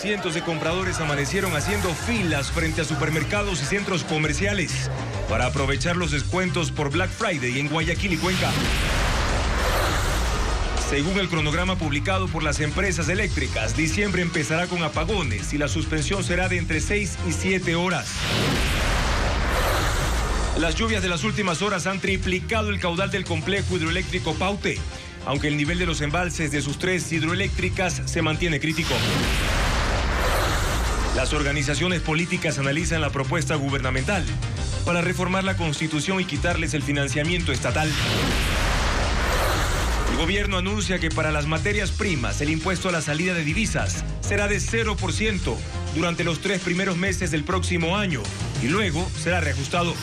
cientos de compradores amanecieron haciendo filas frente a supermercados y centros comerciales para aprovechar los descuentos por Black Friday en Guayaquil y Cuenca. Según el cronograma publicado por las empresas eléctricas, diciembre empezará con apagones y la suspensión será de entre 6 y 7 horas. Las lluvias de las últimas horas han triplicado el caudal del complejo hidroeléctrico Paute, aunque el nivel de los embalses de sus 3 hidroeléctricas se mantiene crítico. Las organizaciones políticas analizan la propuesta gubernamental para reformar la Constitución y quitarles el financiamiento estatal. El gobierno anuncia que para las materias primas el impuesto a la salida de divisas será de 0% durante los 3 primeros meses del próximo año y luego será reajustado.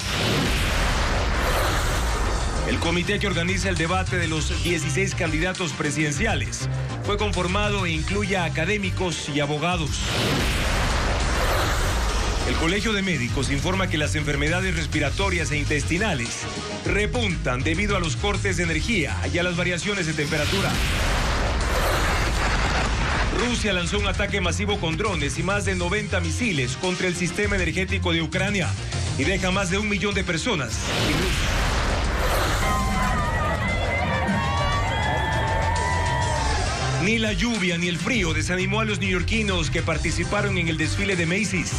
El comité que organiza el debate de los 16 candidatos presidenciales fue conformado e incluye a académicos y abogados. El Colegio de Médicos informa que las enfermedades respiratorias e intestinales repuntan debido a los cortes de energía y a las variaciones de temperatura. Rusia lanzó un ataque masivo con drones y más de 90 misiles contra el sistema energético de Ucrania y deja más de 1 millón de personas sin luz. Ni la lluvia ni el frío desanimó a los neoyorquinos que participaron en el desfile de Macy's,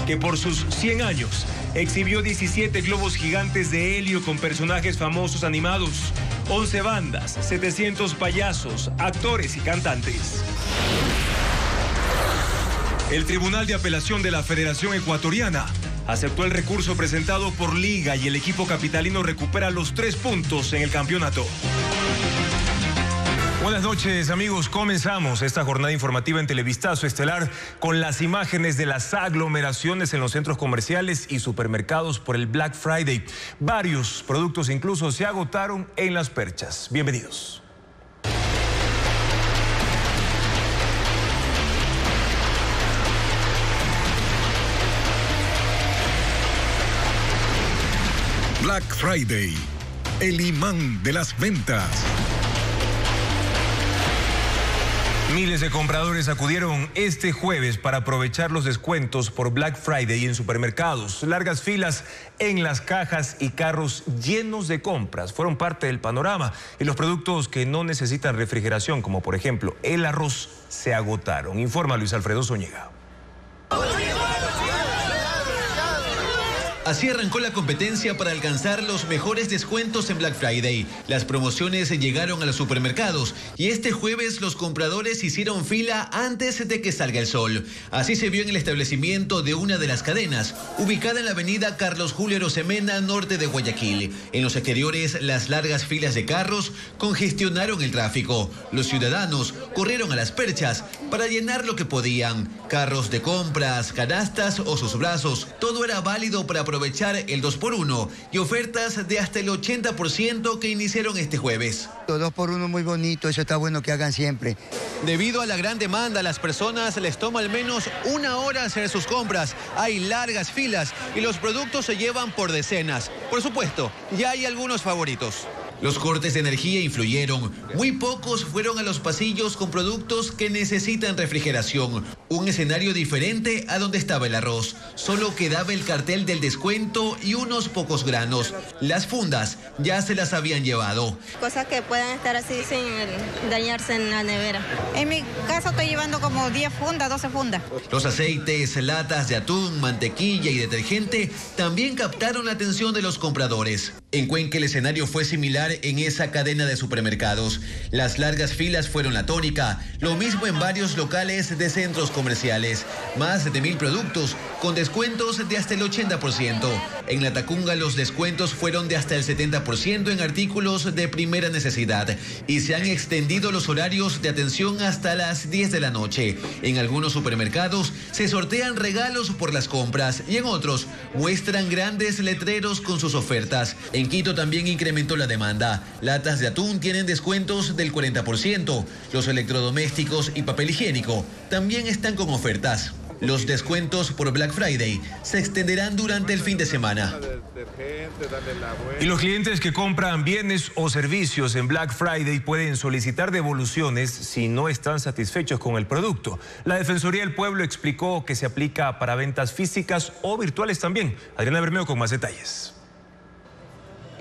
que por sus 100 años exhibió 17 globos gigantes de helio con personajes famosos animados, 11 bandas, 700 payasos, actores y cantantes. El Tribunal de Apelación de la Federación Ecuatoriana aceptó el recurso presentado por Liga y el equipo capitalino recupera los 3 puntos en el campeonato. Buenas noches, amigos. Comenzamos esta jornada informativa en Televistazo Estelar con las imágenes de las aglomeraciones en los centros comerciales y supermercados por el Black Friday. Varios productos incluso se agotaron en las perchas. Bienvenidos. Black Friday, el imán de las ventas. Miles de compradores acudieron este jueves para aprovechar los descuentos por Black Friday en supermercados. Largas filas en las cajas y carros llenos de compras fueron parte del panorama. Y los productos que no necesitan refrigeración, como por ejemplo el arroz, se agotaron. Informa Luis Alfredo Zúñiga. Así arrancó la competencia para alcanzar los mejores descuentos en Black Friday. Las promociones llegaron a los supermercados y este jueves los compradores hicieron fila antes de que salga el sol. Así se vio en el establecimiento de una de las cadenas, ubicada en la avenida Carlos Julio Arosemena, norte de Guayaquil. En los exteriores, las largas filas de carros congestionaron el tráfico. Los ciudadanos corrieron a las perchas para llenar lo que podían. Carros de compras, canastas o sus brazos, todo era válido para aprovechar el 2x1 y ofertas de hasta el 80% que iniciaron este jueves. 2x1 muy bonito, eso está bueno que hagan siempre. Debido a la gran demanda, a las personas les toma al menos 1 hora hacer sus compras. Hay largas filas y los productos se llevan por decenas. Por supuesto, ya hay algunos favoritos. Los cortes de energía influyeron. Muy pocos fueron a los pasillos con productos que necesitan refrigeración. Un escenario diferente a donde estaba el arroz. Solo quedaba el cartel del descuento y unos pocos granos. Las fundas ya se las habían llevado. Cosas que puedan estar así sin dañarse en la nevera. En mi caso estoy llevando como 10 fundas, 12 fundas. Los aceites, latas de atún, mantequilla y detergente también captaron la atención de los compradores. En Cuenca el escenario fue similar en esa cadena de supermercados. Las largas filas fueron la tónica, lo mismo en varios locales de centros comerciales. Más de 1000 productos con descuentos de hasta el 80%. En La Tacunga los descuentos fueron de hasta el 70% en artículos de primera necesidad y se han extendido los horarios de atención hasta las 10 de la noche. En algunos supermercados se sortean regalos por las compras y en otros muestran grandes letreros con sus ofertas. En Quito también incrementó la demanda. Latas de atún tienen descuentos del 40%. Los electrodomésticos y papel higiénico también están con ofertas. Los descuentos por Black Friday se extenderán durante el fin de semana. Y los clientes que compran bienes o servicios en Black Friday pueden solicitar devoluciones si no están satisfechos con el producto. La Defensoría del Pueblo explicó que se aplica para ventas físicas o virtuales también. Adriana Bermeo con más detalles.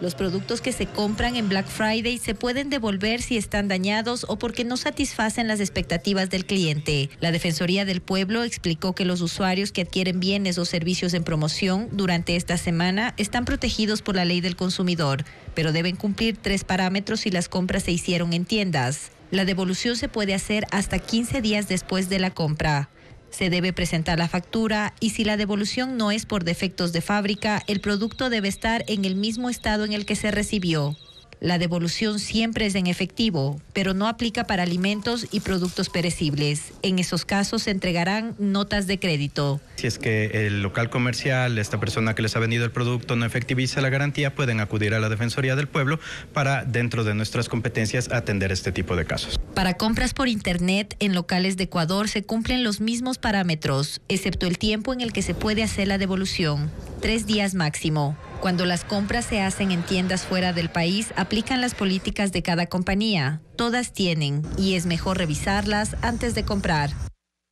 Los productos que se compran en Black Friday se pueden devolver si están dañados o porque no satisfacen las expectativas del cliente. La Defensoría del Pueblo explicó que los usuarios que adquieren bienes o servicios en promoción durante esta semana están protegidos por la ley del consumidor, pero deben cumplir 3 parámetros si las compras se hicieron en tiendas. La devolución se puede hacer hasta 15 días después de la compra. Se debe presentar la factura y si la devolución no es por defectos de fábrica, el producto debe estar en el mismo estado en el que se recibió. La devolución siempre es en efectivo, pero no aplica para alimentos y productos perecibles. En esos casos se entregarán notas de crédito. Si es que el local comercial, esta persona que les ha vendido el producto, no efectiviza la garantía, pueden acudir a la Defensoría del Pueblo para, dentro de nuestras competencias, atender este tipo de casos. Para compras por Internet en locales de Ecuador se cumplen los mismos parámetros, excepto el tiempo en el que se puede hacer la devolución, 3 días máximo. Cuando las compras se hacen en tiendas fuera del país, aplican las políticas de cada compañía. Todas tienen y es mejor revisarlas antes de comprar.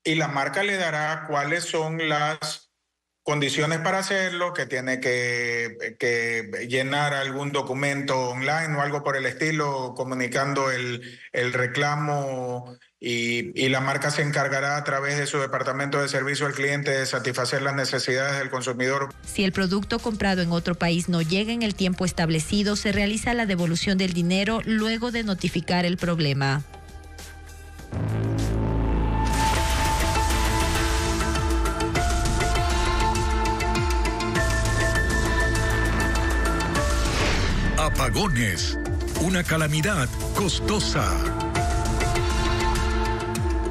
Y la marca le dará cuáles son las condiciones para hacerlo, que tiene que llenar algún documento online o algo por el estilo, comunicando el reclamo y la marca se encargará a través de su departamento de servicio al cliente de satisfacer las necesidades del consumidor. Si el producto comprado en otro país no llega en el tiempo establecido, se realiza la devolución del dinero luego de notificar el problema. Apagones, una calamidad costosa.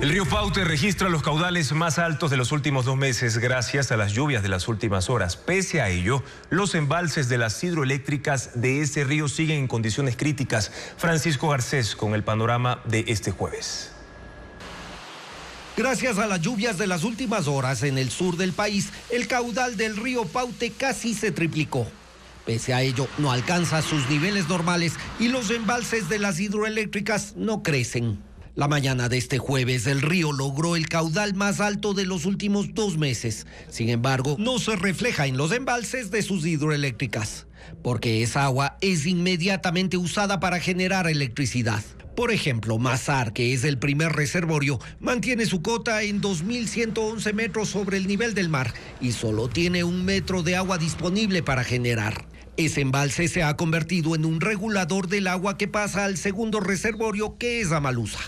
El río Paute registra los caudales más altos de los últimos 2 meses gracias a las lluvias de las últimas horas. Pese a ello, los embalses de las hidroeléctricas de este río siguen en condiciones críticas. Francisco Garcés con el panorama de este jueves. Gracias a las lluvias de las últimas horas en el sur del país, el caudal del río Paute casi se triplicó. Pese a ello, no alcanza sus niveles normales y los embalses de las hidroeléctricas no crecen. La mañana de este jueves, el río logró el caudal más alto de los últimos 2 meses. Sin embargo, no se refleja en los embalses de sus hidroeléctricas, porque esa agua es inmediatamente usada para generar electricidad. Por ejemplo, Mazar, que es el primer reservorio, mantiene su cota en 2.111 metros sobre el nivel del mar y solo tiene 1 metro de agua disponible para generar. Ese embalse se ha convertido en un regulador del agua que pasa al segundo reservorio, que es Amalusa.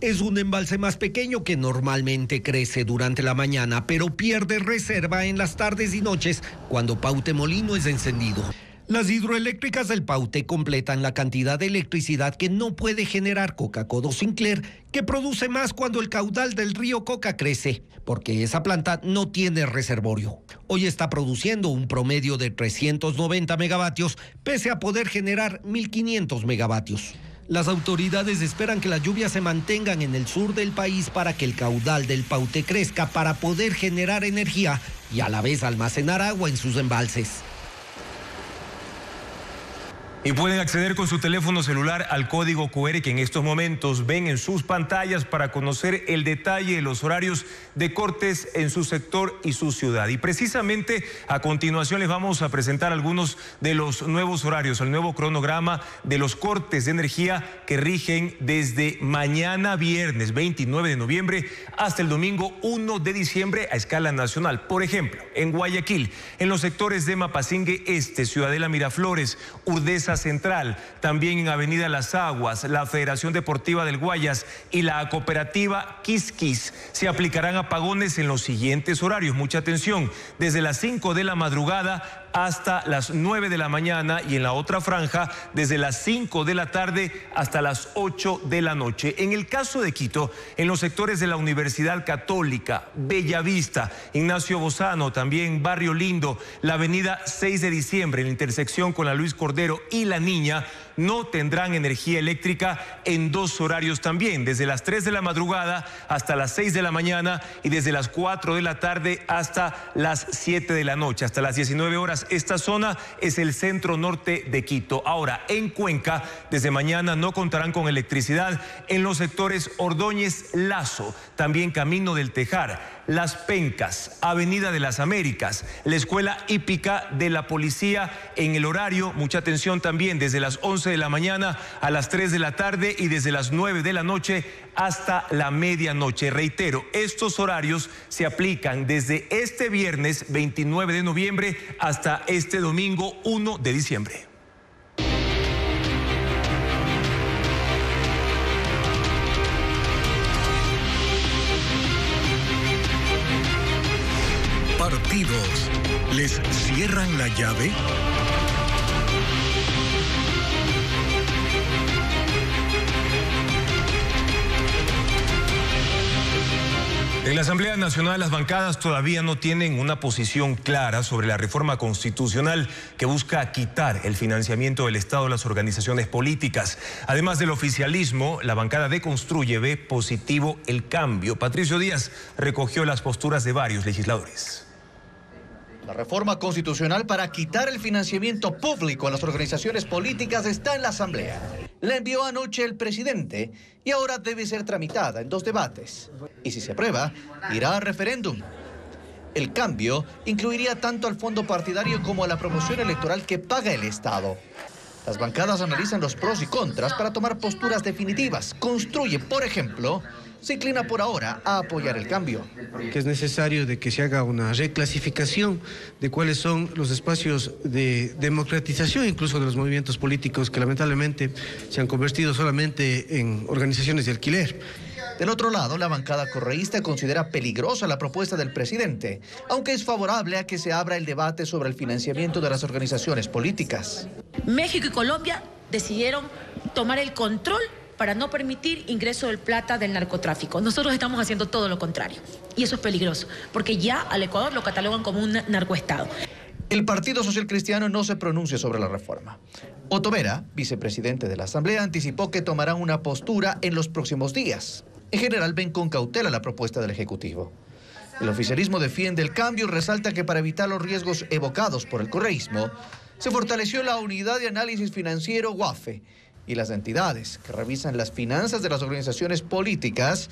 Es un embalse más pequeño que normalmente crece durante la mañana, pero pierde reserva en las tardes y noches cuando Paute Molino es encendido. Las hidroeléctricas del Paute completan la cantidad de electricidad que no puede generar Coca-Codo Sinclair, que produce más cuando el caudal del río Coca crece, porque esa planta no tiene reservorio. Hoy está produciendo un promedio de 390 megavatios, pese a poder generar 1.500 megavatios. Las autoridades esperan que las lluvias se mantengan en el sur del país para que el caudal del Paute crezca para poder generar energía y a la vez almacenar agua en sus embalses. Y pueden acceder con su teléfono celular al código QR que en estos momentos ven en sus pantallas para conocer el detalle de los horarios de cortes en su sector y su ciudad. Y precisamente a continuación les vamos a presentar algunos de los nuevos horarios, el nuevo cronograma de los cortes de energía que rigen desde mañana viernes 29 de noviembre hasta el domingo 1 de diciembre a escala nacional. Por ejemplo, en Guayaquil, en los sectores de Mapasingue Este, Ciudadela Miraflores, Urdesa Central, también en Avenida Las Aguas, la Federación Deportiva del Guayas y la cooperativa Quisquis. Se aplicarán apagones en los siguientes horarios. Mucha atención, desde las 5 de la madrugada hasta las 9 de la mañana y en la otra franja desde las 5 de la tarde hasta las 8 de la noche. En el caso de Quito, en los sectores de la Universidad Católica, Bellavista, Ignacio Bozano, también Barrio Lindo, la avenida 6 de diciembre, en la intersección con la Luis Cordero y La Niña, no tendrán energía eléctrica en 2 horarios también, desde las 3 de la madrugada hasta las 6 de la mañana y desde las 4 de la tarde hasta las 7 de la noche, hasta las 19 horas. Esta zona es el centro norte de Quito. Ahora, en Cuenca, desde mañana no contarán con electricidad en los sectores Ordóñez Lazo, también Camino del Tejar, Las Pencas, Avenida de las Américas, la Escuela Hípica de la Policía en el horario, mucha atención también, desde las 11 de la mañana a las 3 de la tarde y desde las 9 de la noche hasta la medianoche. Reitero, estos horarios se aplican desde este viernes 29 de noviembre hasta este domingo 1 de diciembre. Partidos. ¿Les cierran la llave? En la Asamblea Nacional, las bancadas todavía no tienen una posición clara sobre la reforma constitucional que busca quitar el financiamiento del Estado a las organizaciones políticas. Además del oficialismo, la bancada de Construye ve positivo el cambio. Patricio Díaz recogió las posturas de varios legisladores. La reforma constitucional para quitar el financiamiento público a las organizaciones políticas está en la Asamblea. La envió anoche el presidente y ahora debe ser tramitada en 2 debates. Y si se aprueba, irá a referéndum. El cambio incluiría tanto al fondo partidario como a la promoción electoral que paga el Estado. Las bancadas analizan los pros y contras para tomar posturas definitivas. Construye, por ejemplo, se inclina por ahora a apoyar el cambio. Que es necesario de que se haga una reclasificación de cuáles son los espacios de democratización, incluso de los movimientos políticos que lamentablemente se han convertido solamente en organizaciones de alquiler. Del otro lado, la bancada correísta considera peligrosa la propuesta del presidente, aunque es favorable a que se abra el debate sobre el financiamiento de las organizaciones políticas. México y Colombia decidieron tomar el control para no permitir ingreso de plata del narcotráfico. Nosotros estamos haciendo todo lo contrario. Y eso es peligroso, porque ya al Ecuador lo catalogan como un narcoestado. El Partido Social Cristiano no se pronuncia sobre la reforma. Otto Vera, vicepresidente de la Asamblea, anticipó que tomarán una postura en los próximos días. En general ven con cautela la propuesta del Ejecutivo. El oficialismo defiende el cambio y resalta que para evitar los riesgos evocados por el correísmo, se fortaleció la Unidad de Análisis Financiero UAFE, y las entidades que revisan las finanzas de las organizaciones políticas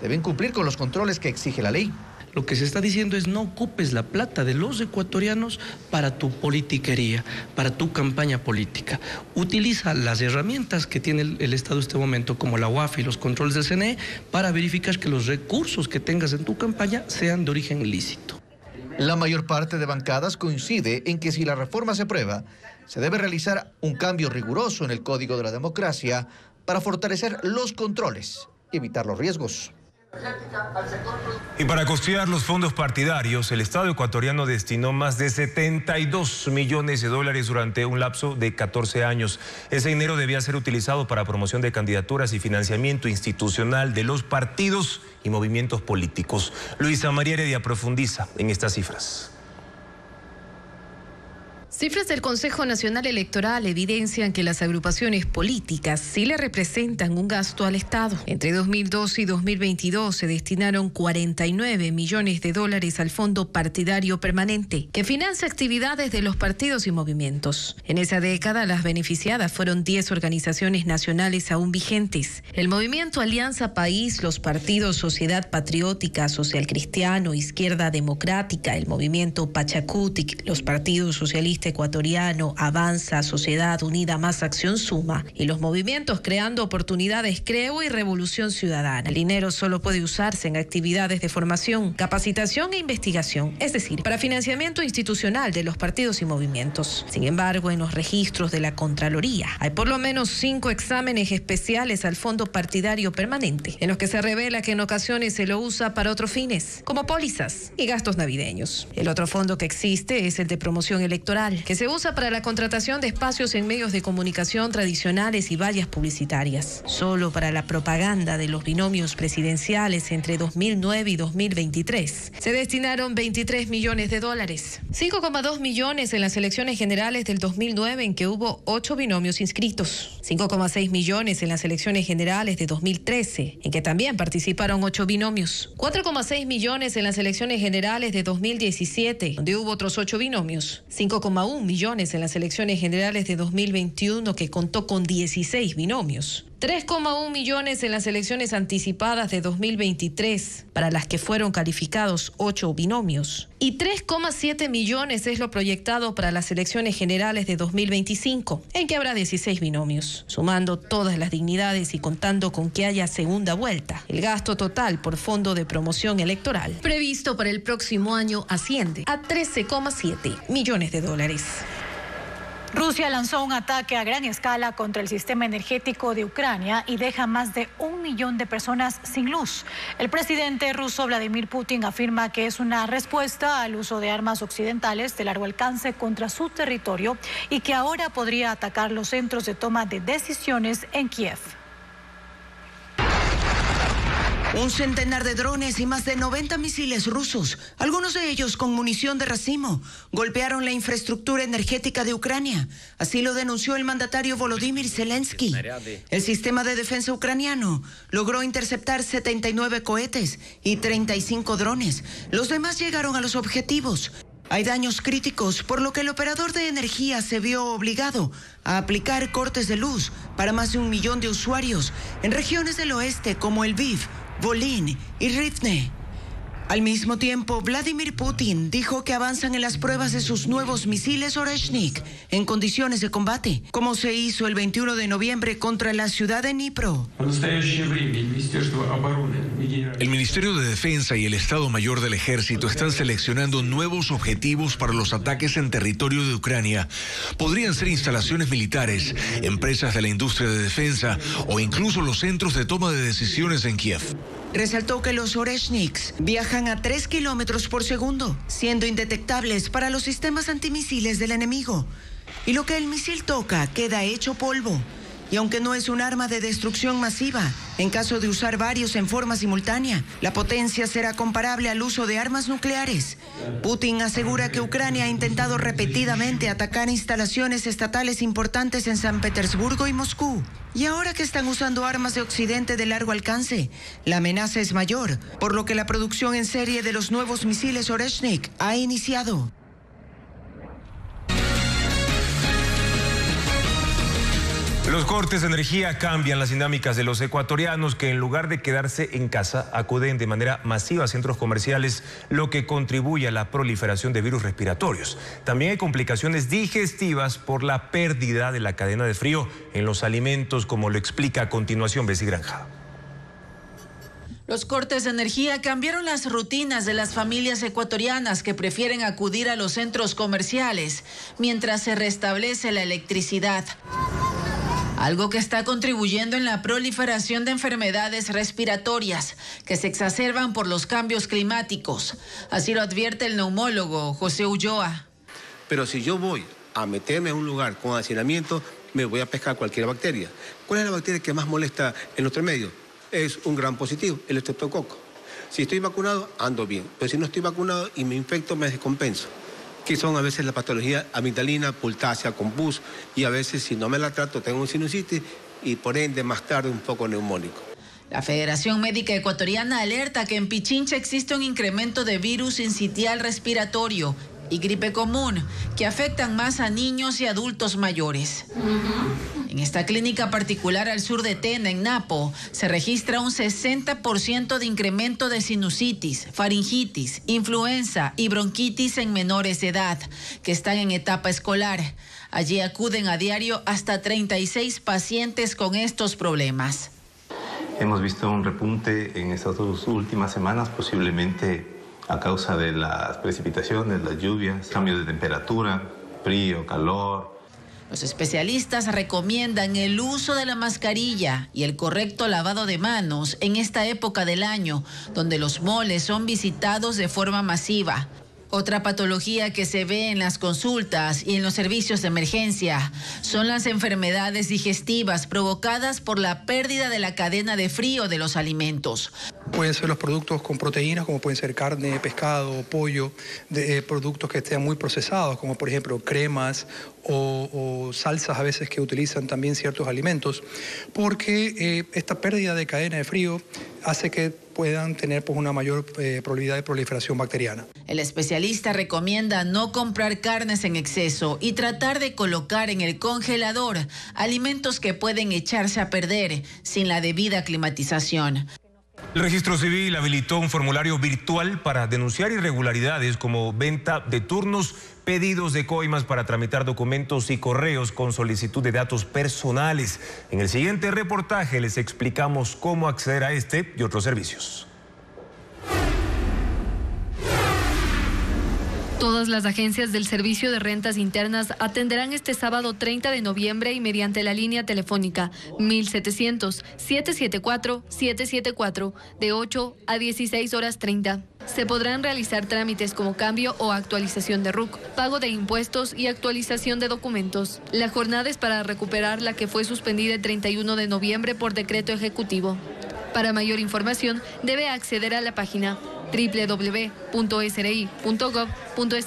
deben cumplir con los controles que exige la ley. Lo que se está diciendo es no ocupes la plata de los ecuatorianos para tu politiquería, para tu campaña política. Utiliza las herramientas que tiene el Estado en este momento, como la UAF y los controles del CNE, para verificar que los recursos que tengas en tu campaña sean de origen lícito. La mayor parte de bancadas coincide en que si la reforma se aprueba, se debe realizar un cambio riguroso en el Código de la Democracia para fortalecer los controles y evitar los riesgos. Y para costear los fondos partidarios, el Estado ecuatoriano destinó más de 72 millones de dólares durante un lapso de 14 años. Ese dinero debía ser utilizado para promoción de candidaturas y financiamiento institucional de los partidos y movimientos políticos. Luisa María Heredia profundiza en estas cifras. Cifras del Consejo Nacional Electoral evidencian que las agrupaciones políticas sí le representan un gasto al Estado. Entre 2012 y 2022 se destinaron 49 millones de dólares al Fondo Partidario Permanente, que financia actividades de los partidos y movimientos. En esa década, las beneficiadas fueron 10 organizaciones nacionales aún vigentes: el Movimiento Alianza País, los partidos Sociedad Patriótica, Social Cristiano, Izquierda Democrática, el Movimiento Pachacutic, los partidos Socialista Ecuatoriano, Avanza, Sociedad Unida Más Acción Suma y los movimientos Creando Oportunidades Creo y Revolución Ciudadana. El dinero solo puede usarse en actividades de formación, capacitación e investigación, es decir, para financiamiento institucional de los partidos y movimientos. Sin embargo, en los registros de la Contraloría hay por lo menos 5 exámenes especiales al Fondo Partidario Permanente, en los que se revela que en ocasiones se lo usa para otros fines, como pólizas y gastos navideños. El otro fondo que existe es el de promoción electoral, que se usa para la contratación de espacios en medios de comunicación tradicionales y vallas publicitarias. Solo para la propaganda de los binomios presidenciales entre 2009 y 2023 se destinaron $23 millones. 5,2 millones en las elecciones generales del 2009, en que hubo 8 binomios inscritos. 5,6 millones en las elecciones generales de 2013, en que también participaron 8 binomios. 4,6 millones en las elecciones generales de 2017, donde hubo otros 8 binomios. 5,1 millones en las elecciones generales de 2021, que contó con 16 binomios. 3,1 millones en las elecciones anticipadas de 2023, para las que fueron calificados 8 binomios. Y 3,7 millones es lo proyectado para las elecciones generales de 2025, en que habrá 16 binomios. Sumando todas las dignidades y contando con que haya segunda vuelta, el gasto total por fondo de promoción electoral previsto para el próximo año asciende a $13,7 millones. Rusia lanzó un ataque a gran escala contra el sistema energético de Ucrania y deja más de 1 millón de personas sin luz. El presidente ruso Vladimir Putin afirma que es una respuesta al uso de armas occidentales de largo alcance contra su territorio y que ahora podría atacar los centros de toma de decisiones en Kiev. Un centenar de drones y más de 90 misiles rusos, algunos de ellos con munición de racimo, golpearon la infraestructura energética de Ucrania. Así lo denunció el mandatario Volodymyr Zelensky. El sistema de defensa ucraniano logró interceptar 79 cohetes y 35 drones. Los demás llegaron a los objetivos. Hay daños críticos, por lo que el operador de energía se vio obligado a aplicar cortes de luz para más de 1 millón de usuarios en regiones del oeste como Lviv, Volyn y Rivne. Al mismo tiempo, Vladimir Putin dijo que avanzan en las pruebas de sus nuevos misiles Oreshnik en condiciones de combate, como se hizo el 21 de noviembre contra la ciudad de Dnipro. El Ministerio de Defensa y el Estado Mayor del Ejército están seleccionando nuevos objetivos para los ataques en territorio de Ucrania. Podrían ser instalaciones militares, empresas de la industria de defensa o incluso los centros de toma de decisiones en Kiev. Resaltó que los Oreshniks viajan a 3 kilómetros por segundo, siendo indetectables para los sistemas antimisiles del enemigo. Y lo que el misil toca queda hecho polvo. Y aunque no es un arma de destrucción masiva, en caso de usar varios en forma simultánea, la potencia será comparable al uso de armas nucleares. Putin asegura que Ucrania ha intentado repetidamente atacar instalaciones estatales importantes en San Petersburgo y Moscú. Y ahora que están usando armas de Occidente de largo alcance, la amenaza es mayor, por lo que la producción en serie de los nuevos misiles Oreshnik ha iniciado. Los cortes de energía cambian las dinámicas de los ecuatorianos, que en lugar de quedarse en casa acuden de manera masiva a centros comerciales, lo que contribuye a la proliferación de virus respiratorios. También hay complicaciones digestivas por la pérdida de la cadena de frío en los alimentos, como lo explica a continuación Bessie Granja. Los cortes de energía cambiaron las rutinas de las familias ecuatorianas, que prefieren acudir a los centros comerciales mientras se restablece la electricidad. Algo que está contribuyendo en la proliferación de enfermedades respiratorias que se exacerban por los cambios climáticos. Así lo advierte el neumólogo José Ulloa. Pero si yo voy a meterme a un lugar con hacinamiento, me voy a pescar cualquier bacteria. ¿Cuál es la bacteria que más molesta en nuestro medio? Es un gran positivo, el estreptococo. Si estoy vacunado, ando bien. Pero si no estoy vacunado y me infecto, me descompenso. Que son a veces la patología amigdalina, pultácea con pus, y a veces si no me la trato tengo un sinusitis y por ende más tarde un poco neumónico. La Federación Médica Ecuatoriana alerta que en Pichincha existe un incremento de virus sincitial respiratorio y gripe común que afectan más a niños y adultos mayores. En esta clínica particular al sur de Tena, en Napo, se registra un 60% de incremento de sinusitis, faringitis, influenza y bronquitis en menores de edad que están en etapa escolar. Allí acuden a diario hasta 36 pacientes con estos problemas. Hemos visto un repunte en estas 2 últimas semanas, posiblemente a causa de las precipitaciones, las lluvias, cambios de temperatura, frío, calor. Los especialistas recomiendan el uso de la mascarilla y el correcto lavado de manos en esta época del año, donde los moles son visitados de forma masiva. Otra patología que se ve en las consultas y en los servicios de emergencia son las enfermedades digestivas provocadas por la pérdida de la cadena de frío de los alimentos. Pueden ser los productos con proteínas, como pueden ser carne, pescado, pollo, productos que estén muy procesados, como por ejemplo cremas o salsas a veces que utilizan también ciertos alimentos, porque esta pérdida de cadena de frío hace que puedan tener pues, una mayor probabilidad de proliferación bacteriana. El especialista recomienda no comprar carnes en exceso y tratar de colocar en el congelador alimentos que pueden echarse a perder sin la debida climatización. El Registro Civil habilitó un formulario virtual para denunciar irregularidades como venta de turnos, pedidos de coimas para tramitar documentos y correos con solicitud de datos personales. En el siguiente reportaje les explicamos cómo acceder a este y otros servicios. Todas las agencias del Servicio de Rentas Internas atenderán este sábado 30 de noviembre y mediante la línea telefónica 1700-774-774 de 8 a 16 horas 30. Se podrán realizar trámites como cambio o actualización de RUC, pago de impuestos y actualización de documentos. La jornada es para recuperar la que fue suspendida el 31 de noviembre por decreto ejecutivo. Para mayor información, debe acceder a la página www.sri.gov.es.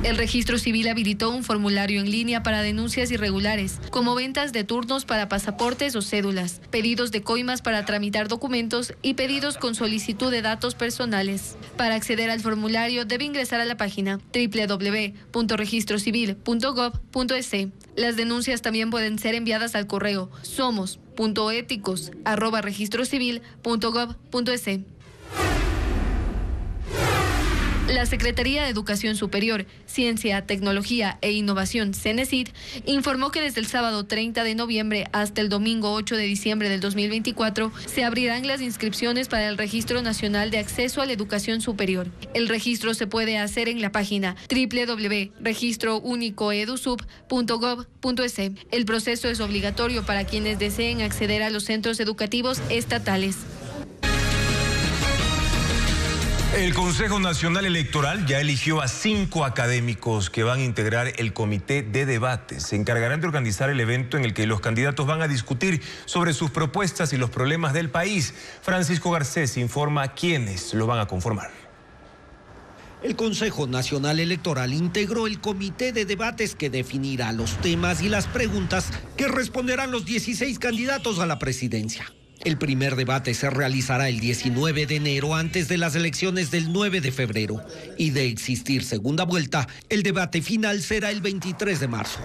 El Registro Civil habilitó un formulario en línea para denuncias irregulares, como ventas de turnos para pasaportes o cédulas, pedidos de coimas para tramitar documentos y pedidos con solicitud de datos personales. Para acceder al formulario debe ingresar a la página www.registrocivil.gov.es. Las denuncias también pueden ser enviadas al correo somos.eticos@registrocivil.gov.es. La Secretaría de Educación Superior, Ciencia, Tecnología e Innovación, CENESID, informó que desde el sábado 30 de noviembre hasta el domingo 8 de diciembre del 2024 se abrirán las inscripciones para el Registro Nacional de Acceso a la Educación Superior. El registro se puede hacer en la página www.registrounicoedusub.gov.es. El proceso es obligatorio para quienes deseen acceder a los centros educativos estatales. El Consejo Nacional Electoral ya eligió a 5 académicos que van a integrar el comité de debate. Se encargarán de organizar el evento en el que los candidatos van a discutir sobre sus propuestas y los problemas del país. Francisco Garcés informa quiénes lo van a conformar. El Consejo Nacional Electoral integró el comité de debates que definirá los temas y las preguntas que responderán los 16 candidatos a la presidencia. El primer debate se realizará el 19 de enero antes de las elecciones del 9 de febrero y de existir segunda vuelta, el debate final será el 23 de marzo.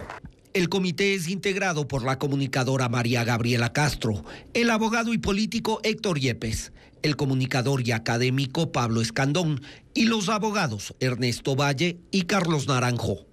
El comité es integrado por la comunicadora María Gabriela Castro, el abogado y político Héctor Yepes, el comunicador y académico Pablo Escandón y los abogados Ernesto Valle y Carlos Naranjo.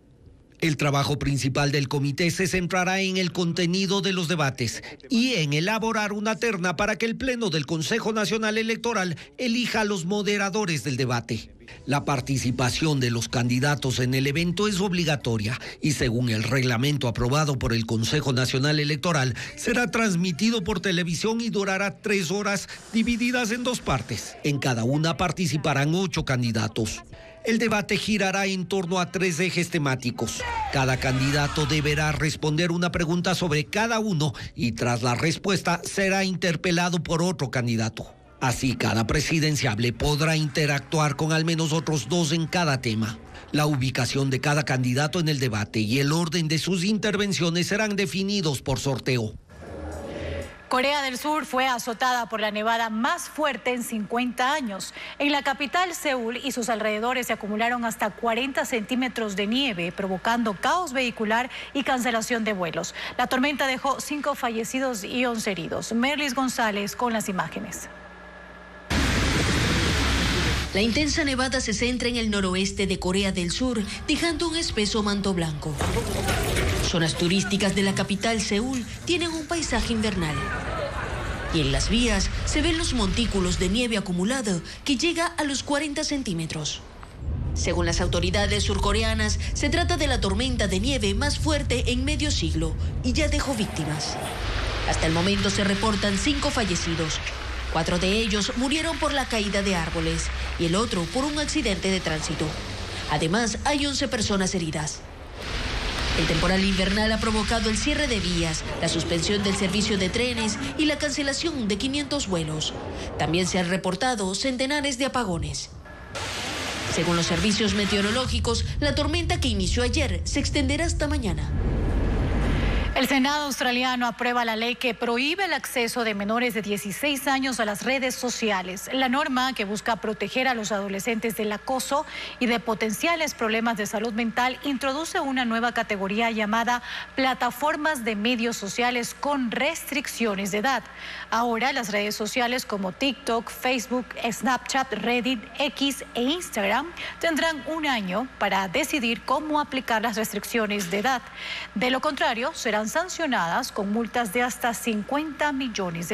El trabajo principal del comité se centrará en el contenido de los debates y en elaborar una terna para que el Pleno del Consejo Nacional Electoral elija a los moderadores del debate. La participación de los candidatos en el evento es obligatoria y según el reglamento aprobado por el Consejo Nacional Electoral, será transmitido por televisión y durará 3 horas divididas en 2 partes. En cada una participarán 8 candidatos. El debate girará en torno a 3 ejes temáticos. Cada candidato deberá responder una pregunta sobre cada uno y tras la respuesta será interpelado por otro candidato. Así, cada presidenciable podrá interactuar con al menos otros 2 en cada tema. La ubicación de cada candidato en el debate y el orden de sus intervenciones serán definidos por sorteo. Corea del Sur fue azotada por la nevada más fuerte en 50 años. En la capital, Seúl y sus alrededores se acumularon hasta 40 centímetros de nieve, provocando caos vehicular y cancelación de vuelos. La tormenta dejó 5 fallecidos y 11 heridos. Merlis González con las imágenes. La intensa nevada se centra en el noroeste de Corea del Sur, dejando un espeso manto blanco. Zonas turísticas de la capital, Seúl, tienen un paisaje invernal. Y en las vías se ven los montículos de nieve acumulada que llega a los 40 centímetros. Según las autoridades surcoreanas, se trata de la tormenta de nieve más fuerte en medio siglo y ya dejó víctimas. Hasta el momento se reportan 5 fallecidos. 4 de ellos murieron por la caída de árboles y el otro por un accidente de tránsito. Además, hay 11 personas heridas. El temporal invernal ha provocado el cierre de vías, la suspensión del servicio de trenes y la cancelación de 500 vuelos. También se han reportado centenares de apagones. Según los servicios meteorológicos, la tormenta que inició ayer se extenderá hasta mañana. El Senado australiano aprueba la ley que prohíbe el acceso de menores de 16 años a las redes sociales. La norma, que busca proteger a los adolescentes del acoso y de potenciales problemas de salud mental, introduce una nueva categoría llamada plataformas de medios sociales con restricciones de edad. Ahora, las redes sociales como TikTok, Facebook, Snapchat, Reddit, X e Instagram tendrán un año para decidir cómo aplicar las restricciones de edad. De lo contrario, serán sancionadas con multas de hasta $50 millones.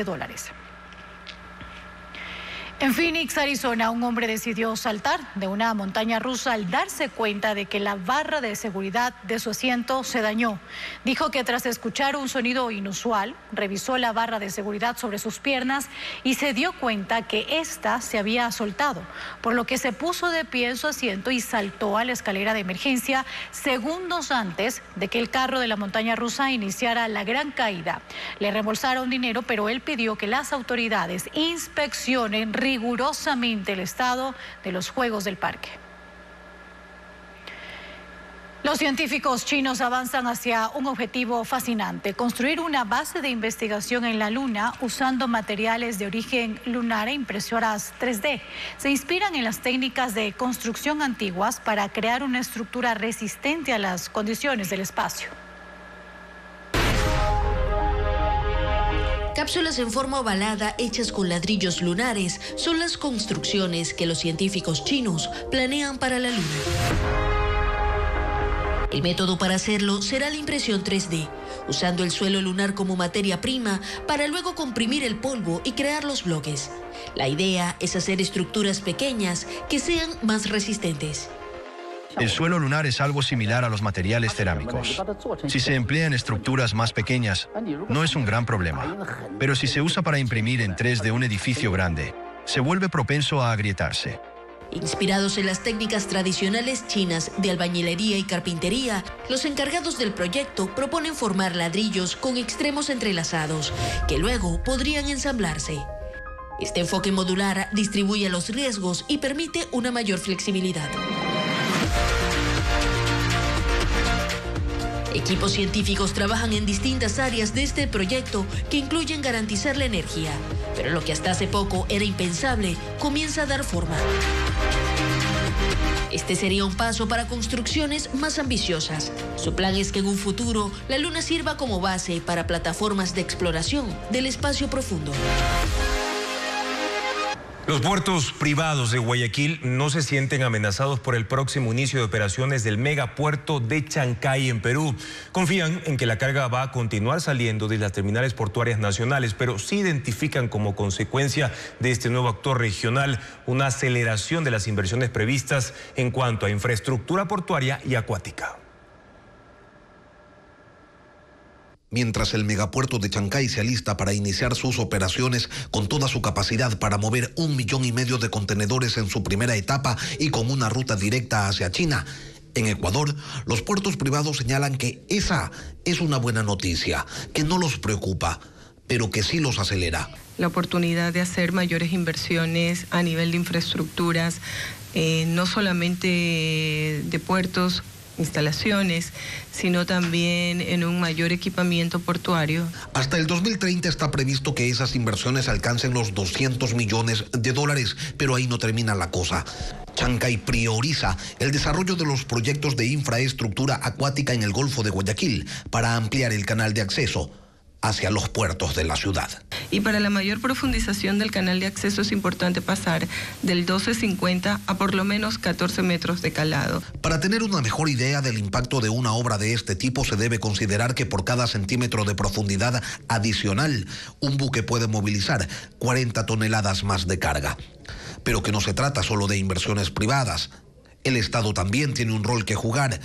En Phoenix, Arizona, un hombre decidió saltar de una montaña rusa al darse cuenta de que la barra de seguridad de su asiento se dañó. Dijo que tras escuchar un sonido inusual, revisó la barra de seguridad sobre sus piernas y se dio cuenta que ésta se había soltado, por lo que se puso de pie en su asiento y saltó a la escalera de emergencia segundos antes de que el carro de la montaña rusa iniciara la gran caída. Le reembolsaron dinero, pero él pidió que las autoridades inspeccionen rigurosamente el estado de los juegos del parque. Los científicos chinos avanzan hacia un objetivo fascinante: construir una base de investigación en la Luna usando materiales de origen lunar e impresoras 3D. Se inspiran en las técnicas de construcción antiguas para crear una estructura resistente a las condiciones del espacio. Cápsulas en forma ovalada hechas con ladrillos lunares son las construcciones que los científicos chinos planean para la Luna. El método para hacerlo será la impresión 3D, usando el suelo lunar como materia prima para luego comprimir el polvo y crear los bloques. La idea es hacer estructuras pequeñas que sean más resistentes. El suelo lunar es algo similar a los materiales cerámicos. Si se emplean estructuras más pequeñas, no es un gran problema. Pero si se usa para imprimir en 3D un edificio grande, se vuelve propenso a agrietarse. Inspirados en las técnicas tradicionales chinas de albañilería y carpintería, los encargados del proyecto proponen formar ladrillos con extremos entrelazados, que luego podrían ensamblarse. Este enfoque modular distribuye los riesgos y permite una mayor flexibilidad. Equipos científicos trabajan en distintas áreas de este proyecto que incluyen garantizar la energía, pero lo que hasta hace poco era impensable comienza a dar forma. Este sería un paso para construcciones más ambiciosas. Su plan es que en un futuro la Luna sirva como base para plataformas de exploración del espacio profundo. Los puertos privados de Guayaquil no se sienten amenazados por el próximo inicio de operaciones del megapuerto de Chancay en Perú. Confían en que la carga va a continuar saliendo de las terminales portuarias nacionales, pero sí identifican como consecuencia de este nuevo actor regional una aceleración de las inversiones previstas en cuanto a infraestructura portuaria y acuática. Mientras el megapuerto de Chancay se alista para iniciar sus operaciones con toda su capacidad para mover 1,5 millones de contenedores en su primera etapa y con una ruta directa hacia China, en Ecuador, los puertos privados señalan que esa es una buena noticia, que no los preocupa, pero que sí los acelera. La oportunidad de hacer mayores inversiones a nivel de infraestructuras, no solamente de puertos, instalaciones, sino también en un mayor equipamiento portuario. Hasta el 2030 está previsto que esas inversiones alcancen los $200 millones, pero ahí no termina la cosa. Chancay prioriza el desarrollo de los proyectos de infraestructura acuática en el Golfo de Guayaquil para ampliar el canal de acceso hacia los puertos de la ciudad. Y para la mayor profundización del canal de acceso es importante pasar del 12,50 a por lo menos 14 metros de calado. Para tener una mejor idea del impacto de una obra de este tipo, se debe considerar que por cada centímetro de profundidad adicional, un buque puede movilizar 40 toneladas más de carga. Pero que no se trata solo de inversiones privadas. El Estado también tiene un rol que jugar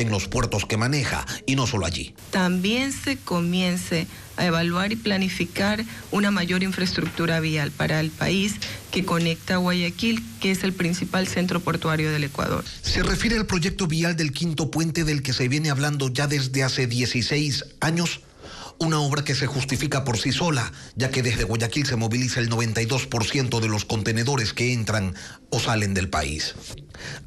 en los puertos que maneja, y no solo allí. También se comience a evaluar y planificar una mayor infraestructura vial para el país que conecta a Guayaquil, que es el principal centro portuario del Ecuador. Se refiere al proyecto vial del quinto puente del que se viene hablando ya desde hace 16 años. Una obra que se justifica por sí sola, ya que desde Guayaquil se moviliza el 92% de los contenedores que entran o salen del país.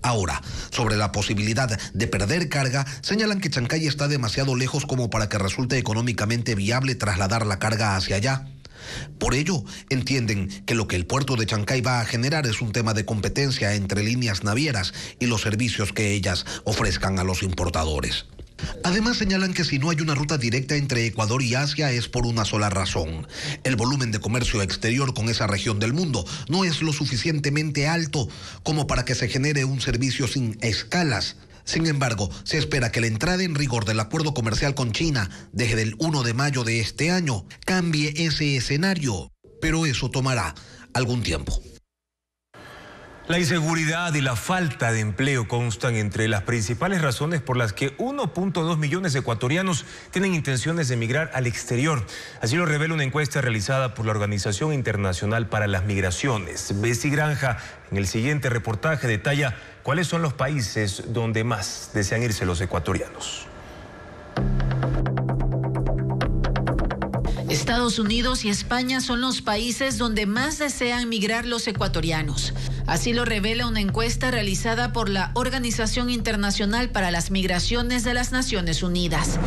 Ahora, sobre la posibilidad de perder carga, señalan que Chancay está demasiado lejos como para que resulte económicamente viable trasladar la carga hacia allá. Por ello, entienden que lo que el puerto de Chancay va a generar es un tema de competencia entre líneas navieras y los servicios que ellas ofrezcan a los importadores. Además señalan que si no hay una ruta directa entre Ecuador y Asia es por una sola razón. El volumen de comercio exterior con esa región del mundo no es lo suficientemente alto como para que se genere un servicio sin escalas. Sin embargo, se espera que la entrada en rigor del acuerdo comercial con China desde el 1 de mayo de este año cambie ese escenario, pero eso tomará algún tiempo. La inseguridad y la falta de empleo constan entre las principales razones por las que 1.2 millones de ecuatorianos tienen intenciones de emigrar al exterior. Así lo revela una encuesta realizada por la Organización Internacional para las Migraciones. Bessie Granja, en el siguiente reportaje, detalla cuáles son los países donde más desean irse los ecuatorianos. Estados Unidos y España son los países donde más desean migrar los ecuatorianos. Así lo revela una encuesta realizada por la Organización Internacional para las Migraciones de las Naciones Unidas,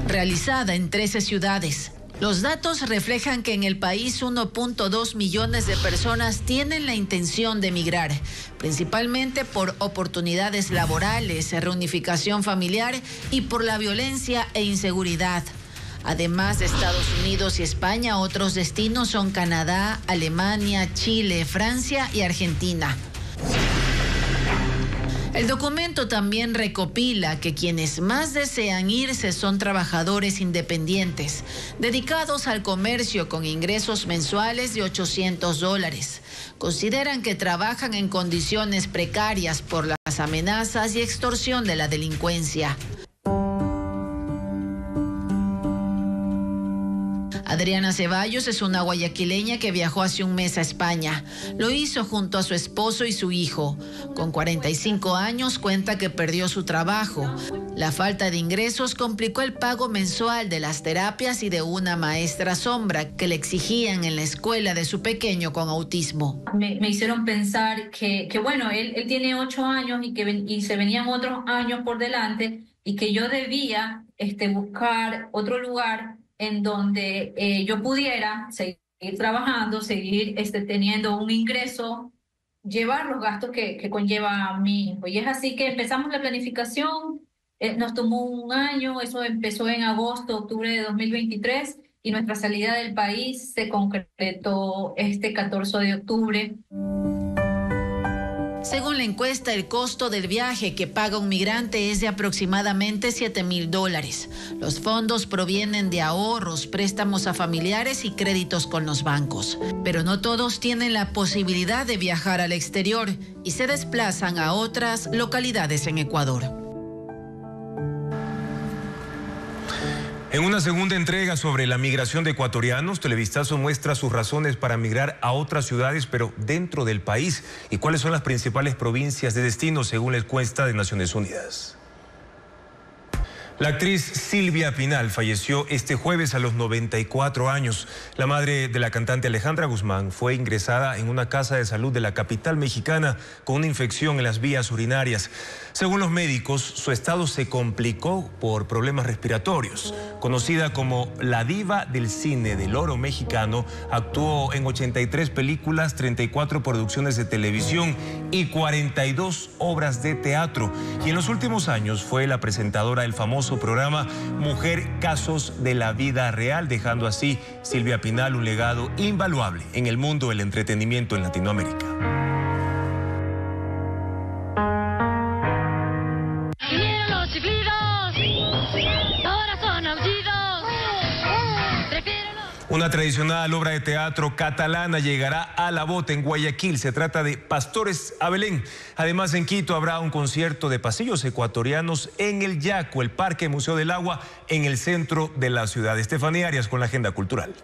realizada en 13 ciudades. Los datos reflejan que en el país 1.2 millones de personas tienen la intención de migrar, principalmente por oportunidades laborales, reunificación familiar y por la violencia e inseguridad. Además de Estados Unidos y España, otros destinos son Canadá, Alemania, Chile, Francia y Argentina. El documento también recopila que quienes más desean irse son trabajadores independientes, dedicados al comercio con ingresos mensuales de $800. Consideran que trabajan en condiciones precarias por las amenazas y extorsión de la delincuencia. Adriana Ceballos es una guayaquileña que viajó hace un mes a España. Lo hizo junto a su esposo y su hijo. Con 45 años cuenta que perdió su trabajo. La falta de ingresos complicó el pago mensual de las terapias y de una maestra sombra que le exigían en la escuela de su pequeño con autismo. Me hicieron pensar que bueno, él tiene 8 años y se venían otros años por delante y que yo debía buscar otro lugar en donde yo pudiera seguir trabajando, seguir teniendo un ingreso, llevar los gastos que conlleva mi hijo. Y es así que empezamos la planificación, nos tomó un año, eso empezó en agosto, octubre de 2023, y nuestra salida del país se concretó 14 de octubre. Según la encuesta, el costo del viaje que paga un migrante es de aproximadamente $7,000. Los fondos provienen de ahorros, préstamos a familiares y créditos con los bancos. Pero no todos tienen la posibilidad de viajar al exterior y se desplazan a otras localidades en Ecuador. En una segunda entrega sobre la migración de ecuatorianos, Televistazo muestra sus razones para migrar a otras ciudades, pero dentro del país, y cuáles son las principales provincias de destino según la encuesta de Naciones Unidas. La actriz Silvia Pinal falleció este jueves a los 94 años. La madre de la cantante Alejandra Guzmán fue ingresada en una casa de salud de la capital mexicana con una infección en las vías urinarias. Según los médicos, su estado se complicó por problemas respiratorios. Conocida como la diva del cine del oro mexicano, actuó en 83 películas, 34 producciones de televisión y 42 obras de teatro. Y en los últimos años fue la presentadora del famoso programa Mujer Casos de la Vida Real, dejando así Silvia Pinal un legado invaluable en el mundo del entretenimiento en Latinoamérica. Vinieron los chiflidos, ahora son aullidos. Una tradicional obra de teatro catalana llegará a La Bota, en Guayaquil. Se trata de Pastores a Belén. Además, en Quito habrá un concierto de pasillos ecuatorianos en el Yaco, el Parque Museo del Agua, en el centro de la ciudad. Estefanía Arias con la agenda cultural.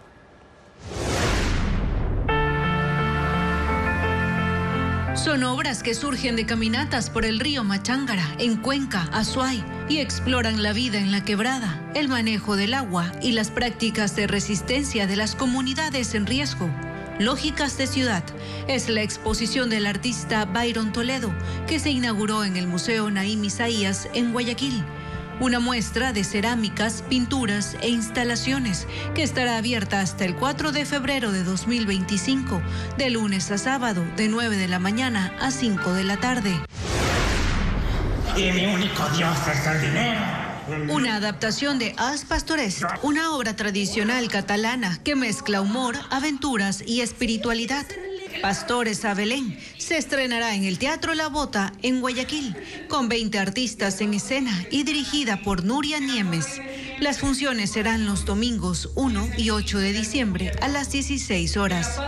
Son obras que surgen de caminatas por el río Machángara, en Cuenca, Azuay, y exploran la vida en la quebrada, el manejo del agua y las prácticas de resistencia de las comunidades en riesgo. Lógicas de Ciudad es la exposición del artista Byron Toledo, que se inauguró en el Museo Naim Isaías en Guayaquil. Una muestra de cerámicas, pinturas e instalaciones que estará abierta hasta el 4 de febrero de 2025, de lunes a sábado, de 9 de la mañana a 5 de la tarde. Y mi único Dios es el dinero. Una adaptación de Als Pastores, una obra tradicional catalana que mezcla humor, aventuras y espiritualidad. Pastores a Belén se estrenará en el Teatro La Bota en Guayaquil, con 20 artistas en escena y dirigida por Nuria Niemes. Las funciones serán los domingos 1 y 8 de diciembre a las 16 horas.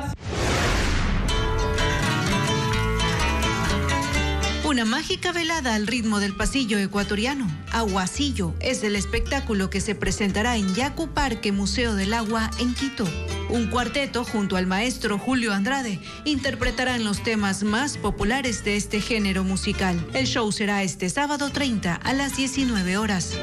Una mágica velada al ritmo del pasillo ecuatoriano. Aguacillo es el espectáculo que se presentará en Yacu Parque Museo del Agua en Quito. Un cuarteto junto al maestro Julio Andrade interpretarán los temas más populares de este género musical. El show será este sábado 30 a las 19 horas.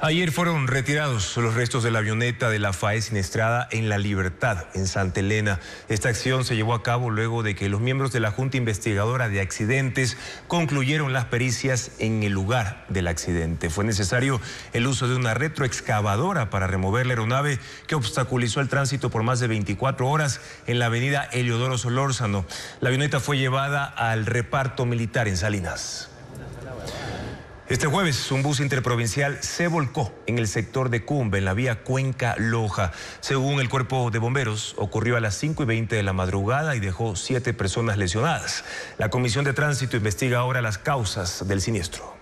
Ayer fueron retirados los restos de la avioneta de la FAE siniestrada en La Libertad, en Santa Elena. Esta acción se llevó a cabo luego de que los miembros de la Junta Investigadora de Accidentes concluyeron las pericias en el lugar del accidente. Fue necesario el uso de una retroexcavadora para remover la aeronave que obstaculizó el tránsito por más de 24 horas en la avenida Heliodoro Solórzano. La avioneta fue llevada al reparto militar en Salinas. Este jueves, un bus interprovincial se volcó en el sector de Cumbe, en la vía Cuenca-Loja. Según el cuerpo de bomberos, ocurrió a las 5:20 de la madrugada y dejó 7 personas lesionadas. La Comisión de Tránsito investiga ahora las causas del siniestro.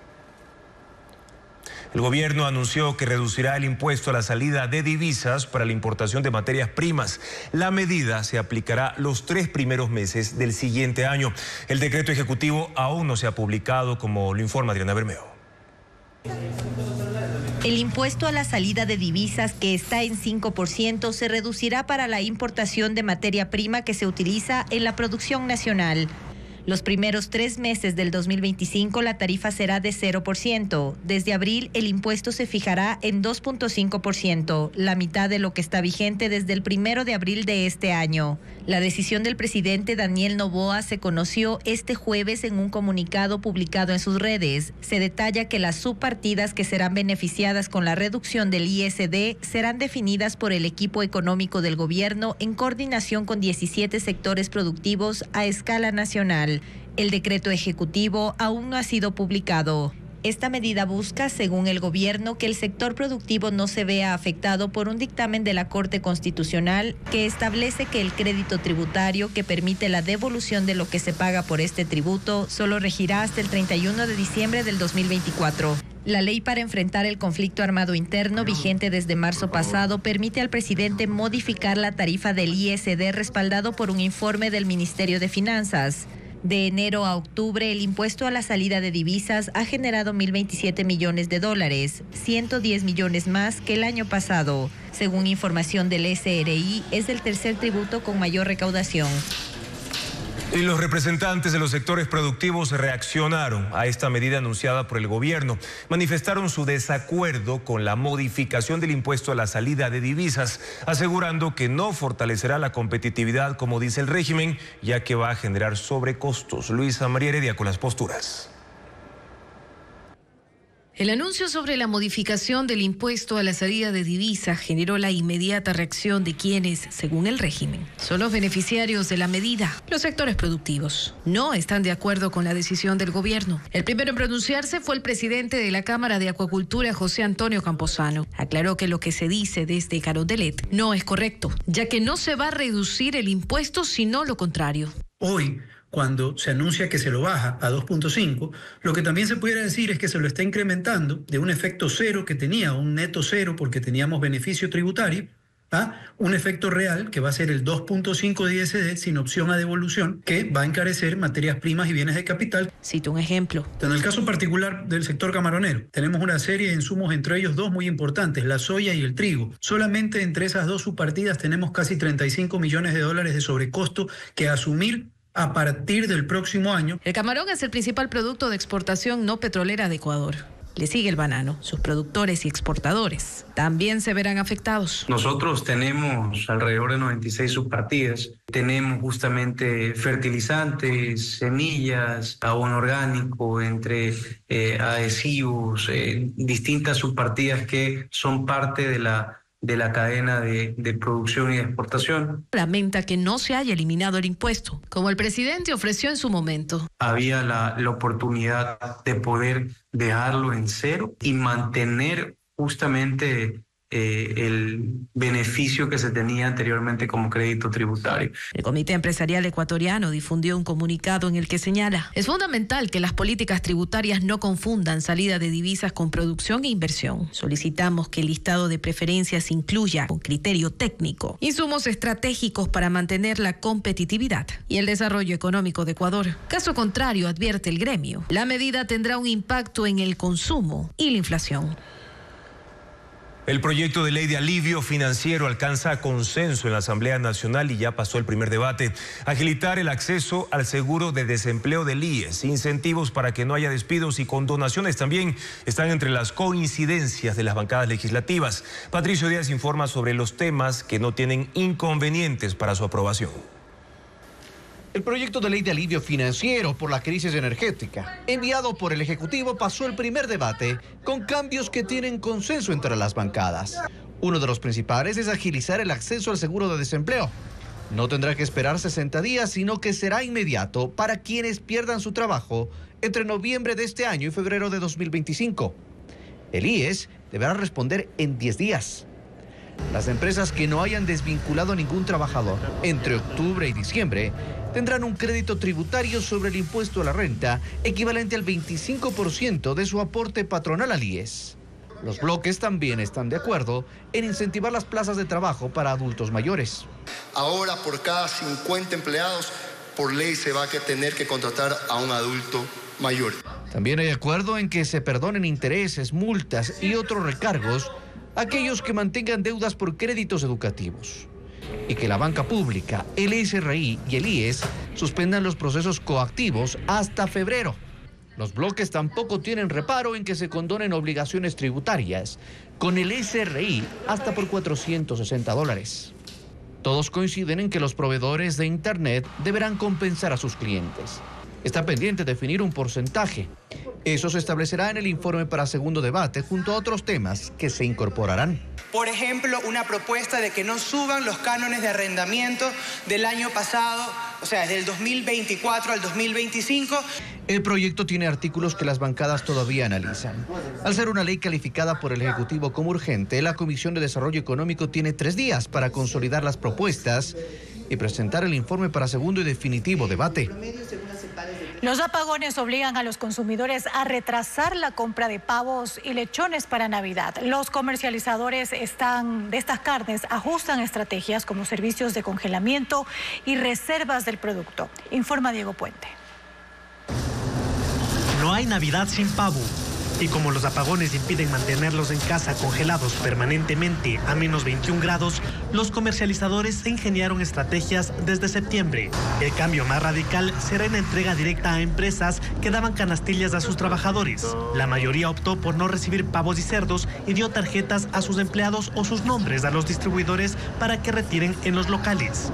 El gobierno anunció que reducirá el impuesto a la salida de divisas para la importación de materias primas. La medida se aplicará los 3 primeros meses del siguiente año. El decreto ejecutivo aún no se ha publicado, como lo informa Adriana Bermeo. El impuesto a la salida de divisas, que está en 5%, se reducirá para la importación de materia prima que se utiliza en la producción nacional. Los primeros 3 meses del 2025 la tarifa será de 0%. Desde abril el impuesto se fijará en 2.5%, la mitad de lo que está vigente desde el 1 de abril de este año. La decisión del presidente Daniel Noboa se conoció este jueves en un comunicado publicado en sus redes. Se detalla que las subpartidas que serán beneficiadas con la reducción del ISD serán definidas por el equipo económico del gobierno en coordinación con 17 sectores productivos a escala nacional. El decreto ejecutivo aún no ha sido publicado. Esta medida busca, según el gobierno, que el sector productivo no se vea afectado por un dictamen de la Corte Constitucional que establece que el crédito tributario que permite la devolución de lo que se paga por este tributo solo regirá hasta el 31 de diciembre del 2024. La ley para enfrentar el conflicto armado interno, vigente desde marzo pasado, permite al presidente modificar la tarifa del ISD respaldado por un informe del Ministerio de Finanzas. De enero a octubre, el impuesto a la salida de divisas ha generado $1.027 millones, 110 millones más que el año pasado. Según información del SRI, es el tercer tributo con mayor recaudación. Y los representantes de los sectores productivos reaccionaron a esta medida anunciada por el gobierno. Manifestaron su desacuerdo con la modificación del impuesto a la salida de divisas, asegurando que no fortalecerá la competitividad, como dice el régimen, ya que va a generar sobrecostos. Luisa María Heredia con las posturas. El anuncio sobre la modificación del impuesto a la salida de divisas generó la inmediata reacción de quienes, según el régimen, son los beneficiarios de la medida. Los sectores productivos no están de acuerdo con la decisión del gobierno. El primero en pronunciarse fue el presidente de la Cámara de Acuacultura, José Antonio Camposano. Aclaró que lo que se dice desde Carondelet no es correcto, ya que no se va a reducir el impuesto, sino lo contrario. Hoy, cuando se anuncia que se lo baja a 2.5, lo que también se pudiera decir es que se lo está incrementando de un efecto cero que tenía, un neto cero porque teníamos beneficio tributario, a un efecto real que va a ser el 2.5 de ISD sin opción a devolución, que va a encarecer materias primas y bienes de capital. Cito un ejemplo. En el caso particular del sector camaronero, tenemos una serie de insumos, entre ellos dos muy importantes, la soya y el trigo. Solamente entre esas dos subpartidas tenemos casi 35 millones de dólares de sobrecosto que asumir a partir del próximo año. El camarón es el principal producto de exportación no petrolera de Ecuador. Le sigue el banano. Sus productores y exportadores también se verán afectados. Nosotros tenemos alrededor de 96 subpartidas. Tenemos justamente fertilizantes, semillas, abono orgánico, entre adhesivos, distintas subpartidas que son parte de la cadena de producción y de exportación. Lamenta que no se haya eliminado el impuesto, como el presidente ofreció en su momento. Había la oportunidad de poder dejarlo en cero y mantener justamente el beneficio que se tenía anteriormente como crédito tributario. El Comité Empresarial Ecuatoriano difundió un comunicado en el que señala: es fundamental que las políticas tributarias no confundan salida de divisas con producción e inversión. Solicitamos que el listado de preferencias incluya, con criterio técnico, insumos estratégicos para mantener la competitividad y el desarrollo económico de Ecuador. Caso contrario, advierte el gremio, la medida tendrá un impacto en el consumo y la inflación. El proyecto de ley de alivio financiero alcanza consenso en la Asamblea Nacional y ya pasó el primer debate. Agilitar el acceso al seguro de desempleo del IES, incentivos para que no haya despidos y condonaciones también están entre las coincidencias de las bancadas legislativas. Patricio Díaz informa sobre los temas que no tienen inconvenientes para su aprobación. El proyecto de ley de alivio financiero por la crisis energética, enviado por el Ejecutivo, pasó el primer debate con cambios que tienen consenso entre las bancadas. Uno de los principales es agilizar el acceso al seguro de desempleo. No tendrá que esperar 60 días, sino que será inmediato para quienes pierdan su trabajo entre noviembre de este año y febrero de 2025. El IES deberá responder en 10 días. Las empresas que no hayan desvinculado a ningún trabajador entre octubre y diciembre tendrán un crédito tributario sobre el impuesto a la renta equivalente al 25% de su aporte patronal al IES. Los bloques también están de acuerdo en incentivar las plazas de trabajo para adultos mayores. Ahora, por cada 50 empleados, por ley se va a tener que contratar a un adulto mayor. También hay acuerdo en que se perdonen intereses, multas y otros recargos a aquellos que mantengan deudas por créditos educativos, y que la banca pública, el SRI y el IES suspendan los procesos coactivos hasta febrero. Los bloques tampoco tienen reparo en que se condonen obligaciones tributarias, con el SRI hasta por $460. Todos coinciden en que los proveedores de Internet deberán compensar a sus clientes. Está pendiente definir un porcentaje. Eso se establecerá en el informe para segundo debate junto a otros temas que se incorporarán. Por ejemplo, una propuesta de que no suban los cánones de arrendamiento del año pasado, o sea, desde el 2024 al 2025. El proyecto tiene artículos que las bancadas todavía analizan. Al ser una ley calificada por el Ejecutivo como urgente, la Comisión de Desarrollo Económico tiene 3 días para consolidar las propuestas y presentar el informe para segundo y definitivo debate. Los apagones obligan a los consumidores a retrasar la compra de pavos y lechones para Navidad. Los comercializadores de estas carnes ajustan estrategias como servicios de congelamiento y reservas del producto. Informa Diego Puente. No hay Navidad sin pavo. Y como los apagones impiden mantenerlos en casa congelados permanentemente a menos 21 grados, los comercializadores se ingeniaron estrategias desde septiembre. El cambio más radical será en la entrega directa a empresas que daban canastillas a sus trabajadores. La mayoría optó por no recibir pavos y cerdos y dio tarjetas a sus empleados o sus nombres a los distribuidores para que retiren en los locales.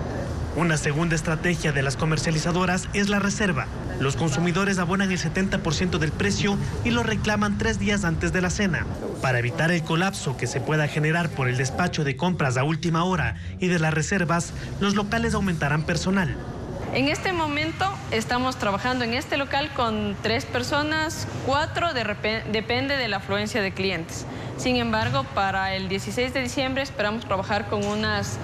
Una segunda estrategia de las comercializadoras es la reserva. Los consumidores abonan el 70% del precio y lo reclaman 3 días antes de la cena. Para evitar el colapso que se pueda generar por el despacho de compras a última hora y de las reservas, los locales aumentarán personal. En este momento estamos trabajando en este local con 3 personas, 4 depende de la afluencia de clientes. Sin embargo, para el 16 de diciembre esperamos trabajar con unas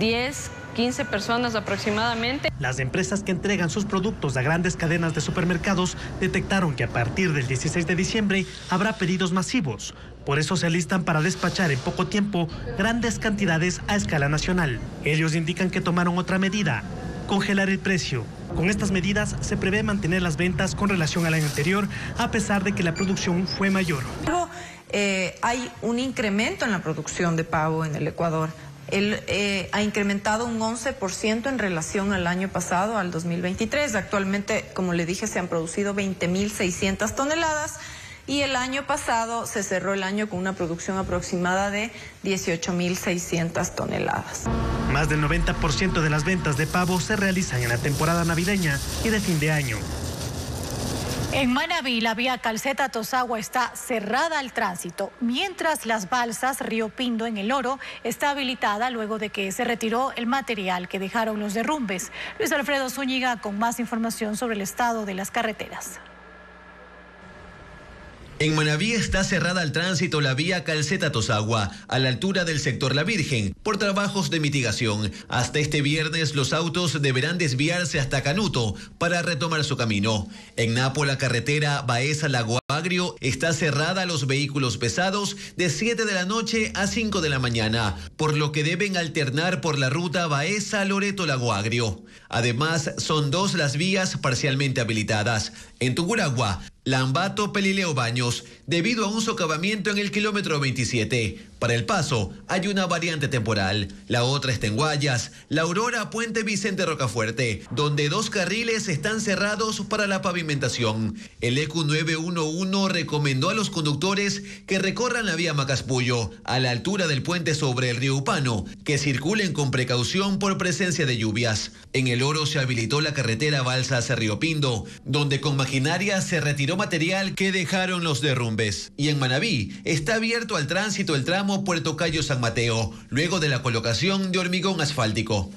10, 15 personas aproximadamente. Las empresas que entregan sus productos a grandes cadenas de supermercados detectaron que a partir del 16 de diciembre habrá pedidos masivos. Por eso se alistan para despachar en poco tiempo grandes cantidades a escala nacional. Ellos indican que tomaron otra medida: congelar el precio. Con estas medidas se prevé mantener las ventas con relación al año anterior, a pesar de que la producción fue mayor. Hay un incremento en la producción de pavo en el Ecuador. Él ha incrementado un 11% en relación al año pasado, al 2023. Actualmente, como le dije, se han producido 20.600 toneladas. Y el año pasado se cerró el año con una producción aproximada de 18.600 toneladas. Más del 90% de las ventas de pavo se realizan en la temporada navideña y de fin de año. En Manabí, la vía Calceta-Tosagua está cerrada al tránsito, mientras las balsas Río Pindo en El Oro está habilitada luego de que se retiró el material que dejaron los derrumbes. Luis Alfredo Zúñiga con más información sobre el estado de las carreteras. En Manabí está cerrada al tránsito la vía Calceta-Tosagua, a la altura del sector La Virgen, por trabajos de mitigación. Hasta este viernes los autos deberán desviarse hasta Canuto para retomar su camino. En Napo, la carretera Baeza-Lago Agrio está cerrada a los vehículos pesados de 7 de la noche a 5 de la mañana, por lo que deben alternar por la ruta Baeza-Loreto-Lago Agrio. Además, son 2 las vías parcialmente habilitadas. En Tungurahua, Lambato-Pelileo Baños, debido a un socavamiento en el kilómetro 27. Para El Paso, hay una variante temporal. La otra está en Guayas, La Aurora, Puente Vicente Rocafuerte, donde 2 carriles están cerrados para la pavimentación. El ECU 911 recomendó a los conductores que recorran la vía Macaspullo, a la altura del puente sobre el río Upano, que circulen con precaución por presencia de lluvias. En El Oro se habilitó la carretera Balsas-Río Pindo, donde con maquinaria se retiró material que dejaron los derrumbes. Y en Manabí está abierto al tránsito el tramo Puerto Cayo-San Mateo, luego de la colocación de hormigón asfáltico.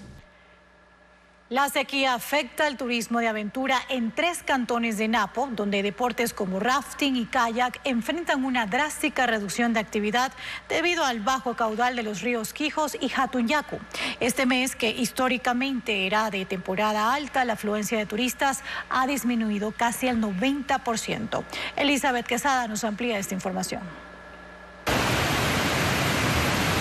La sequía afecta al turismo de aventura en 3 cantones de Napo, donde deportes como rafting y kayak enfrentan una drástica reducción de actividad debido al bajo caudal de los ríos Quijos y Hatunyacu. Este mes, que históricamente era de temporada alta, la afluencia de turistas ha disminuido casi al 90%. Elizabeth Quesada nos amplía esta información.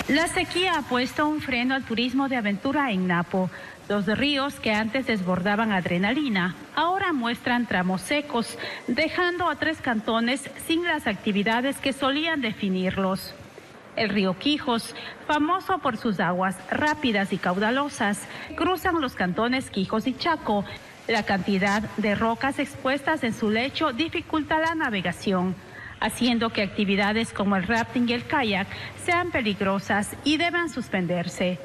La sequía ha puesto un freno al turismo de aventura en Napo. Los ríos que antes desbordaban adrenalina ahora muestran tramos secos, dejando a 3 cantones sin las actividades que solían definirlos. El río Quijos, famoso por sus aguas rápidas y caudalosas, cruzan los cantones Quijos y Chaco. La cantidad de rocas expuestas en su lecho dificulta la navegación, haciendo que actividades como el rafting y el kayak sean peligrosas y deban suspenderse.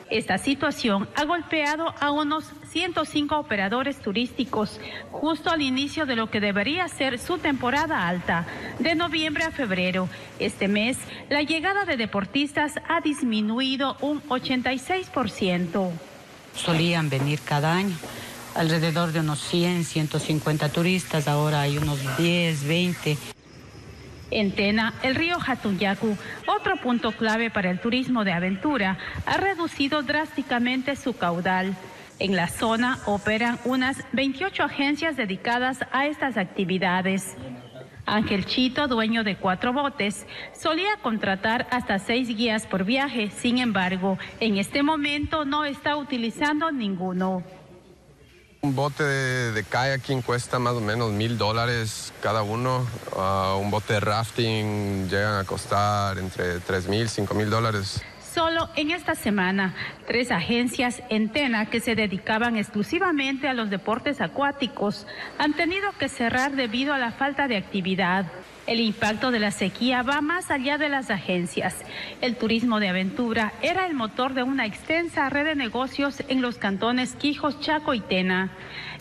Esta situación ha golpeado a unos 105 operadores turísticos justo al inicio de lo que debería ser su temporada alta, de noviembre a febrero. Este mes, la llegada de deportistas ha disminuido un 86%. Solían venir cada año, alrededor de unos 100, 150 turistas, ahora hay unos 10, 20. En Tena, el río Hatunyacu, otro punto clave para el turismo de aventura, ha reducido drásticamente su caudal. En la zona operan unas 28 agencias dedicadas a estas actividades. Ángel Chito, dueño de 4 botes, solía contratar hasta 6 guías por viaje. Sin embargo, en este momento no está utilizando ninguno. Un bote de kayaking cuesta más o menos $1,000 cada uno. Un bote de rafting llegan a costar entre $3,000 y $5,000. Solo en esta semana, 3 agencias en Tena que se dedicaban exclusivamente a los deportes acuáticos han tenido que cerrar debido a la falta de actividad. El impacto de la sequía va más allá de las agencias. El turismo de aventura era el motor de una extensa red de negocios en los cantones Quijos, Chaco y Tena.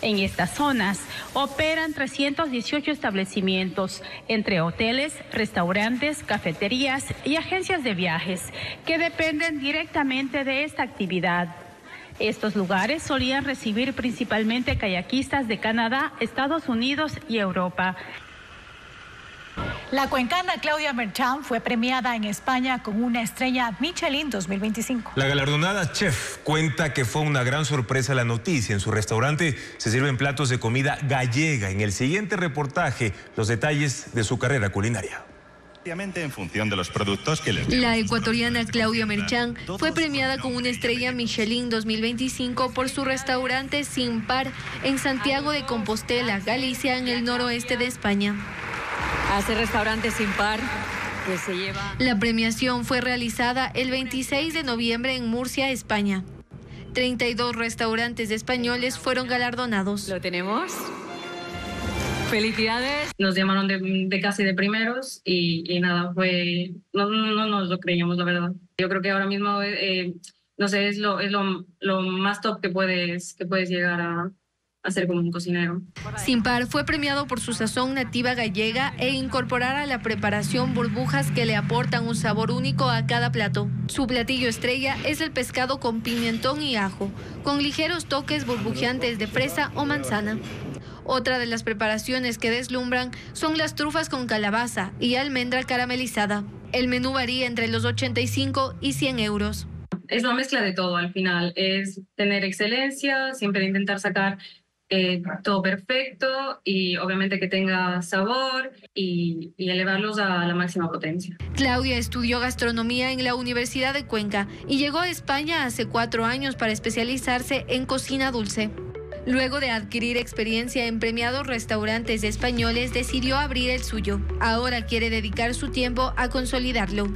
En estas zonas operan 318 establecimientos, entre hoteles, restaurantes, cafeterías y agencias de viajes, que dependen directamente de esta actividad. Estos lugares solían recibir principalmente kayakistas de Canadá, Estados Unidos y Europa. La cuencana Claudia Merchán fue premiada en España con una estrella Michelin 2025. La galardonada chef cuenta que fue una gran sorpresa la noticia. En su restaurante se sirven platos de comida gallega. En el siguiente reportaje, los detalles de su carrera culinaria. En función de los productos que les... La ecuatoriana Claudia Merchán fue premiada con una estrella Michelin 2025 por su restaurante Sin Par en Santiago de Compostela, Galicia, en el noroeste de España. Hace restaurante Sin Par que se lleva... La premiación fue realizada el 26 de noviembre en Murcia, España. 32 restaurantes españoles fueron galardonados. ¿Lo tenemos? Felicidades. Nos llamaron de casi de primeros y nada, no nos lo creíamos, la verdad. Yo creo que ahora mismo, no sé, es lo más top que puedes llegar a ser como un cocinero. Sin Par fue premiado por su sazón nativa gallega e incorporar a la preparación burbujas que le aportan un sabor único a cada plato. Su platillo estrella es el pescado con pimentón y ajo, con ligeros toques burbujeantes de fresa o manzana. Otra de las preparaciones que deslumbran son las trufas con calabaza y almendra caramelizada. El menú varía entre los 85 y 100 euros. Es la mezcla de todo al final, es tener excelencia, siempre intentar sacar todo perfecto y obviamente que tenga sabor y elevarlos a la máxima potencia. Claudia estudió gastronomía en la Universidad de Cuenca y llegó a España hace 4 años para especializarse en cocina dulce. Luego de adquirir experiencia en premiados restaurantes españoles, decidió abrir el suyo. Ahora quiere dedicar su tiempo a consolidarlo.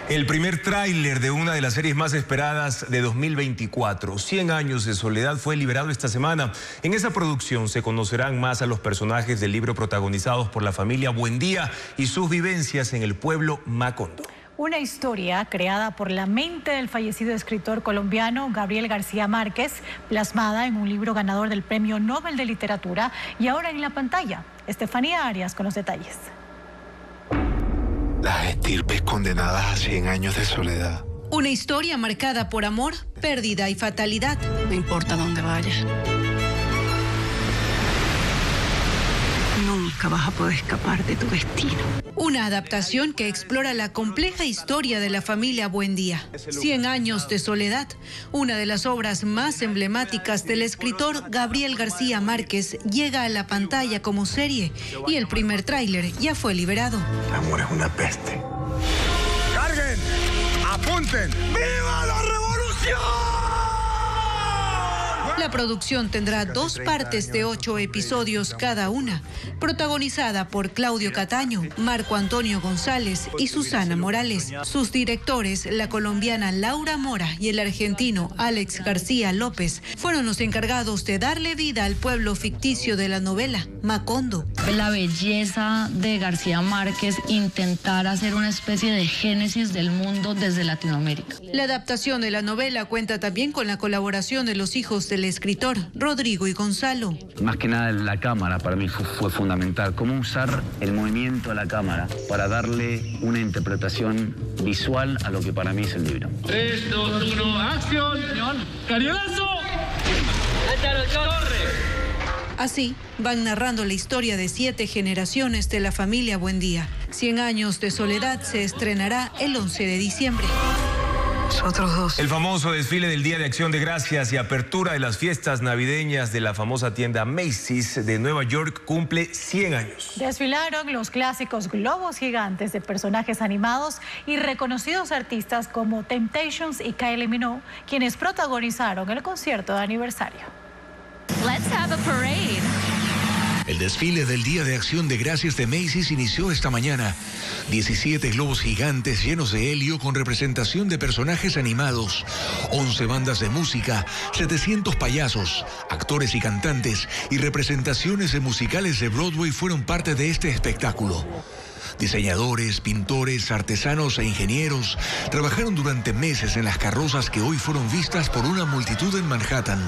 El primer tráiler de una de las series más esperadas de 2024, 100 años de soledad, fue liberado esta semana. En esa producción se conocerán más a los personajes del libro protagonizados por la familia Buendía y sus vivencias en el pueblo Macondo. Una historia creada por la mente del fallecido escritor colombiano Gabriel García Márquez, plasmada en un libro ganador del Premio Nobel de Literatura y ahora en la pantalla. Estefanía Arias con los detalles. Las estirpes condenadas a 100 años de soledad. Una historia marcada por amor, pérdida y fatalidad. No importa dónde vayas. Nunca vas a poder escapar de tu destino. Una adaptación que explora la compleja historia de la familia Buendía. 100 años de soledad, una de las obras más emblemáticas del escritor Gabriel García Márquez, llega a la pantalla como serie y el primer tráiler ya fue liberado. El amor es una peste. ¡Carguen! ¡Apunten! ¡Viva la revolución! La producción tendrá 2 partes de 8 episodios cada una, protagonizada por Claudio Cataño, Marco Antonio González y Susana Morales. Sus directores, la colombiana Laura Mora y el argentino Alex García López, fueron los encargados de darle vida al pueblo ficticio de la novela, Macondo. La belleza de García Márquez, intentar hacer una especie de génesis del mundo desde Latinoamérica. La adaptación de la novela cuenta también con la colaboración de los hijos del escritor, Rodrigo y Gonzalo. Más que nada la cámara para mí fue fundamental. Cómo usar el movimiento de la cámara para darle una interpretación visual a lo que para mí es el libro. 3, 2, 1, acción. ¡Cariolazo! Así van narrando la historia de 7 generaciones de la familia Buendía. 100 años de soledad se estrenará el 11 de diciembre. El famoso desfile del Día de Acción de Gracias y apertura de las fiestas navideñas de la famosa tienda Macy's de Nueva York cumple 100 años. Desfilaron los clásicos globos gigantes de personajes animados y reconocidos artistas como Temptations y Kylie Minogue, quienes protagonizaron el concierto de aniversario. Let's have a parade. El desfile del Día de Acción de Gracias de Macy's inició esta mañana. 17 globos gigantes llenos de helio con representación de personajes animados, 11 bandas de música, 700 payasos, actores y cantantes y representaciones de musicales de Broadway fueron parte de este espectáculo. Diseñadores, pintores, artesanos e ingenieros trabajaron durante meses en las carrozas que hoy fueron vistas por una multitud en Manhattan.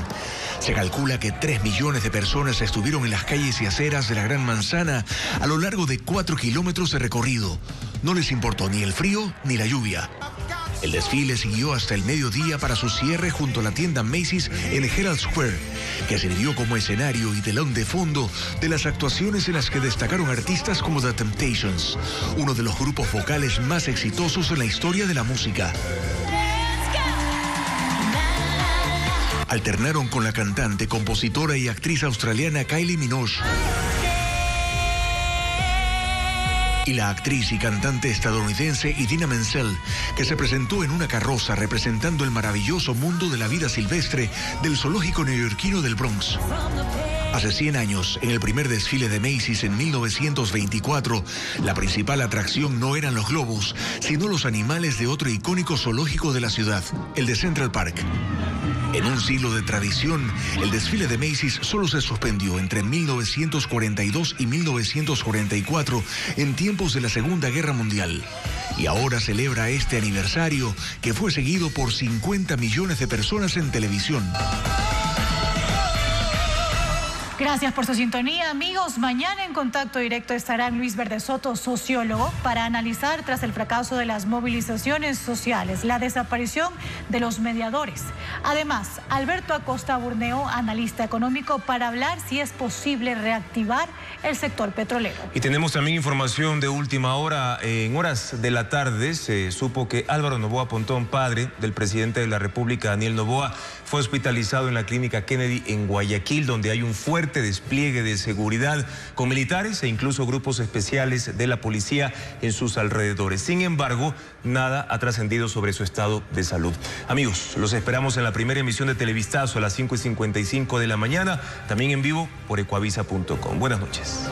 Se calcula que 3 millones de personas estuvieron en las calles y aceras de la Gran Manzana a lo largo de 4 kilómetros de recorrido. No les importó ni el frío ni la lluvia. El desfile siguió hasta el mediodía para su cierre junto a la tienda Macy's en Herald Square, que sirvió como escenario y telón de fondo de las actuaciones en las que destacaron artistas como The Temptations, uno de los grupos vocales más exitosos en la historia de la música. Alternaron con la cantante, compositora y actriz australiana Kylie Minogue y la actriz y cantante estadounidense Idina Menzel, que se presentó en una carroza representando el maravilloso mundo de la vida silvestre del zoológico neoyorquino del Bronx. Hace 100 años, en el primer desfile de Macy's en 1924, la principal atracción no eran los globos, sino los animales de otro icónico zoológico de la ciudad, el de Central Park. En un siglo de tradición, el desfile de Macy's solo se suspendió entre 1942 y 1944 en tiempos de la Segunda Guerra Mundial. Y ahora celebra este aniversario que fue seguido por 50 millones de personas en televisión. Gracias por su sintonía, amigos. Mañana en Contacto Directo estará Luis Verde Soto, sociólogo, para analizar, tras el fracaso de las movilizaciones sociales, la desaparición de los mediadores. Además, Alberto Acosta Burneo, analista económico, para hablar si es posible reactivar el sector petrolero. Y tenemos también información de última hora. En horas de la tarde se supo que Álvaro Noboa Pontón, padre del presidente de la República, Daniel Noboa, fue hospitalizado en la clínica Kennedy en Guayaquil, donde hay un fuerte despliegue de seguridad con militares e incluso grupos especiales de la policía en sus alrededores. Sin embargo, nada ha trascendido sobre su estado de salud. Amigos, los esperamos en la primera emisión de Televistazo a las 5:55 de la mañana, también en vivo por ecuavisa.com. Buenas noches.